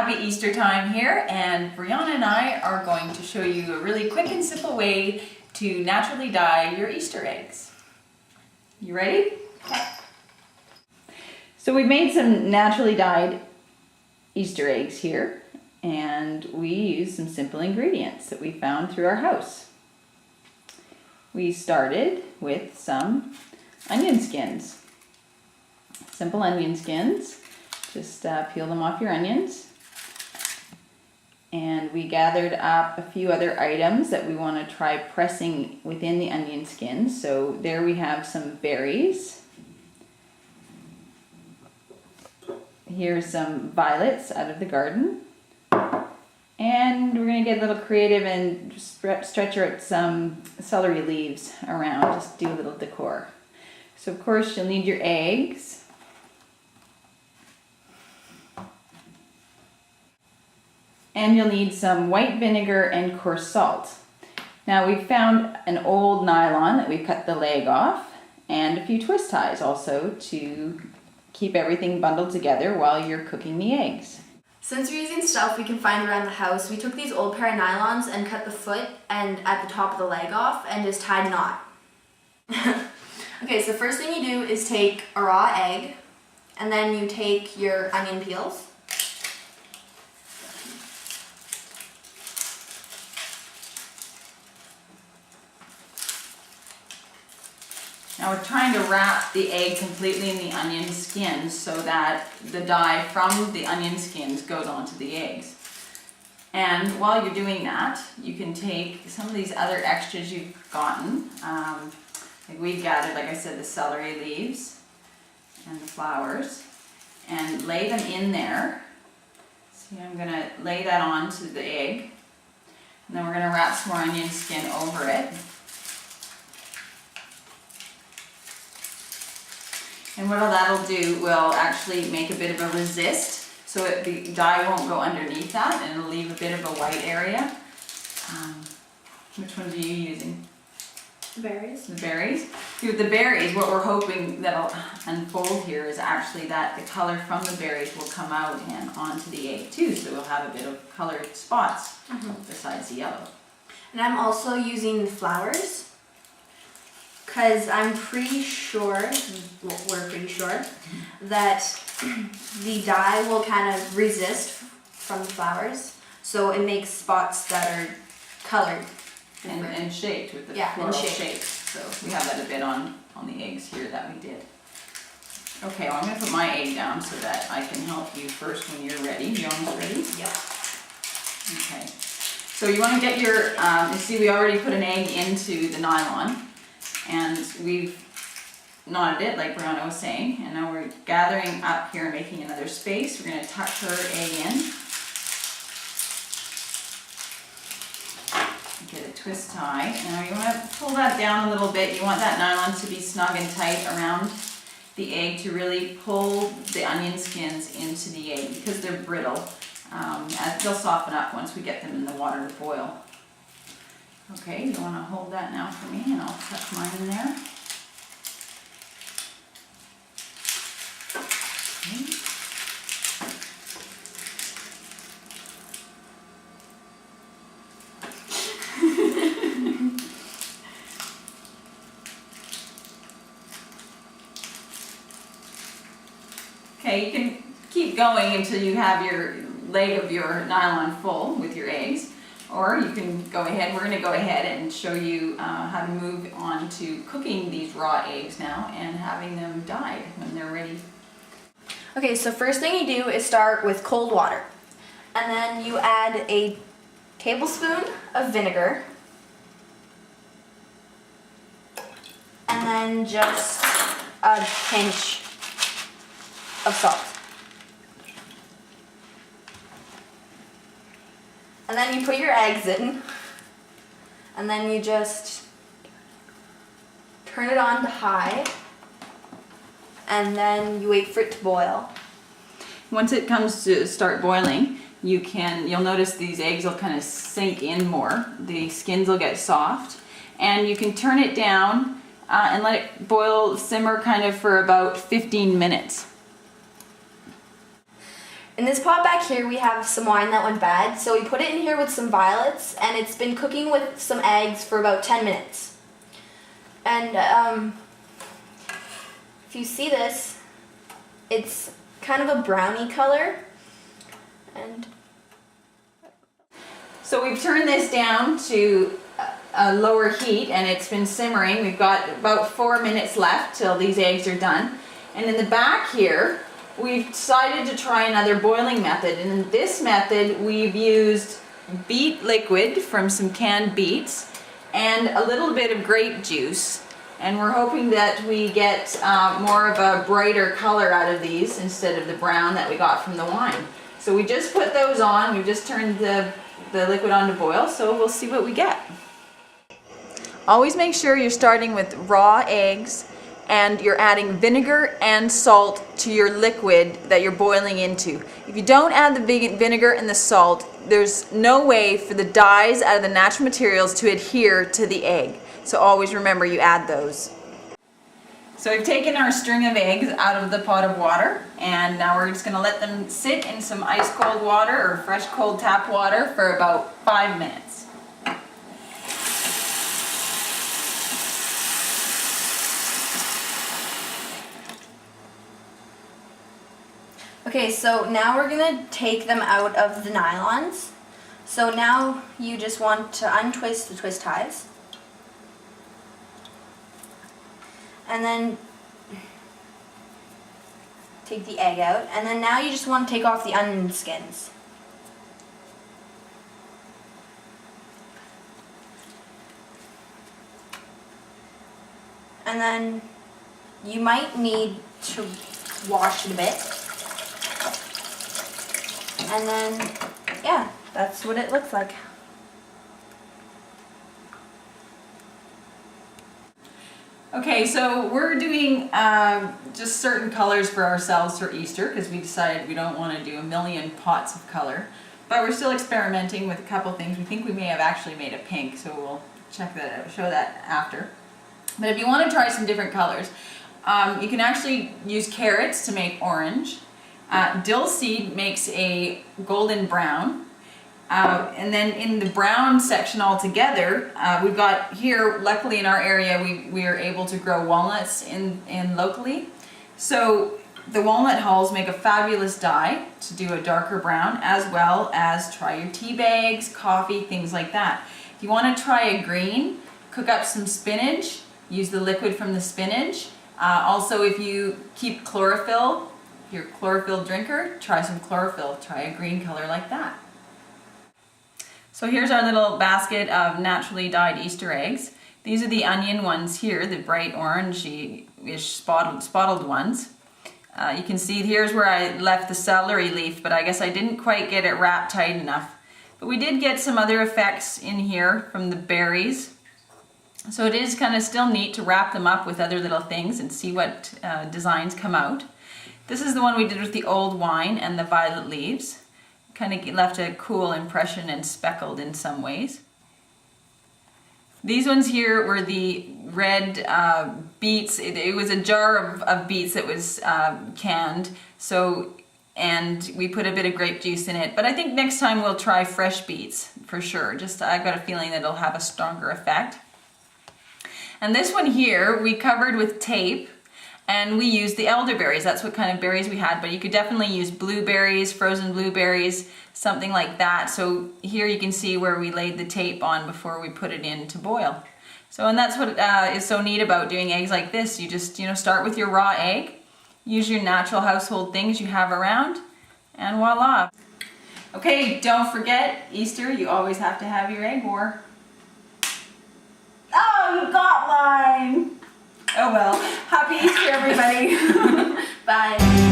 happy Easter time here, and Breonna and I are going to show you a really quick and simple way to naturally dye your Easter eggs. You ready? Okay. So we've made some naturally dyed Easter eggs here, and we use some simple ingredients that we found through our house. We started with some onion skins. Simple onion skins. Just peel them off your onions. And we gathered up a few other items that we want to try pressing within the onion skins. So there we have some berries. Here's some violets out of the garden. And we're going to get a little creative and just stretch out some celery leaves around, just do a little decor. So of course you'll need your eggs. And you'll need some white vinegar and coarse salt. Now we've found an old nylon that we've cut the leg off, and a few twist ties also to keep everything bundled together while you're cooking the eggs. Since we're using stuff we can find around the house, we took these old pair of nylons and cut the foot and at the top of the leg off and just tied a knot. Okay, so first thing you do is take a raw egg, and then you take your onion peels. Now we're trying to wrap the egg completely in the onion skins so that the dye from the onion skins goes onto the eggs. And while you're doing that, you can take some of these other extras you've gotten. Like we've gathered, like I said, the celery leaves and the flowers, and lay them in there. See, I'm going to lay that onto the egg, and then we're going to wrap some more onion skin over it. And what that'll do will actually make a bit of a resist, so the dye won't go underneath that, and it'll leave a bit of a white area. Which ones are you using? The berries. The berries. See, with the berries, what we're hoping that'll unfold here is actually that the color from the berries will come out and onto the egg too, so we'll have a bit of colored spots besides the yellow. And I'm also using the flowers, because I'm pretty sure, well, we're pretty sure, that the dye will kind of resist from the flowers, so it makes spots that are colored. And shaped with the floral shapes. So we have that a bit on the eggs here that we did. Okay, well I'm going to put my egg down so that I can help you first when you're ready. You almost ready? Yep. Okay. So you want to get your, you see we already put an egg into the nylon, and we've knotted it like Breonna was saying, and now we're gathering up here and making another space. We're going to tuck her egg in. Get a twist tie. Now you want to pull that down a little bit. You want that nylon to be snug and tight around the egg to really pull the onion skins into the egg because they're brittle. They'll soften up once we get them in the water to boil. Okay, you want to hold that now for me, and I'll tuck mine in there. Okay. Okay, you can keep going until you have your leg of your nylon full with your eggs, or you can go ahead. We're going to go ahead and show you how to move on to cooking these raw eggs now and having them dyed when they're ready. Okay, so first thing you do is start with cold water, and then you add a tablespoon of vinegar, and then just a pinch of salt. And then you put your eggs in, and then you just turn it on to high, and then you wait for it to boil. Once it comes to start boiling, you'll notice these eggs will kind of sink in more. The skins will get soft, and you can turn it down and let it boil, simmer kind of for about 15 minutes. In this pot back here, we have some wine that went bad, so we put it in here with some violets, and it's been cooking with some eggs for about 10 minutes. And if you see this, it's kind of a brownie color. And so we've turned this down to a lower heat, and it's been simmering. We've got about 4 minutes left till these eggs are done. And in the back here, we've decided to try another boiling method. And in this method, we've used beet liquid from some canned beets and a little bit of grape juice. And we're hoping that we get more of a brighter color out of these instead of the brown that we got from the wine. So we just put those on. We've just turned the liquid on to boil, so we'll see what we get. Always make sure you're starting with raw eggs and you're adding vinegar and salt to your liquid that you're boiling into. If you don't add the vinegar and the salt, there's no way for the dyes out of the natural materials to adhere to the egg. So always remember you add those. So we've taken our string of eggs out of the pot of water, and now we're just going to let them sit in some ice cold water or fresh cold tap water for about 5 minutes. okay, so now we're gonna take them out of the nylons. So now you just want to untwist the twist ties. And then take the egg out. And then now you just want to take off the onion skins. And then you might need to wash it a bit. And then, yeah, that's what it looks like. Okay, so we're doing just certain colors for ourselves for Easter because we decided we don't want to do a million pots of color. But we're still experimenting with a couple things. We think we may have actually made a pink, so we'll check that out, show that after. But if you want to try some different colors, you can actually use carrots to make orange. Dill seed makes a golden brown. And then in the brown section altogether, we've got here, luckily in our area, we are able to grow walnuts in locally. So the walnut hulls make a fabulous dye to do a darker brown, as well as try your tea bags, coffee, things like that. If you want to try a green, cook up some spinach, use the liquid from the spinach. Also, if you keep chlorophyll, if you're a chlorophyll drinker, try some chlorophyll, try a green color like that. So here's our little basket of naturally dyed Easter eggs. These are the onion ones here, the bright orangey-ish spotted ones. You can see here's where I left the celery leaf, but I guess I didn't quite get it wrapped tight enough. But we did get some other effects in here from the berries. So it is kind of still neat to wrap them up with other little things and see what designs come out. This is the one we did with the old wine and the violet leaves. Kind of left a cool impression and speckled in some ways. These ones here were the red beets. It was a jar of beets that was canned, and we put a bit of grape juice in it. But I think next time we'll try fresh beets for sure. I've got a feeling that it'll have a stronger effect. And this one here we covered with tape, and we used the elderberries. That's what kind of berries we had, but you could definitely use blueberries, frozen blueberries, something like that. So here you can see where we laid the tape on before we put it in to boil. So, and that's what is so neat about doing eggs like this. You just, start with your raw egg, use your natural household things you have around, and voila. Okay, don't forget, Easter, you always have to have your egg war. Oh, you got mine! Oh well. Happy Easter, everybody. Bye.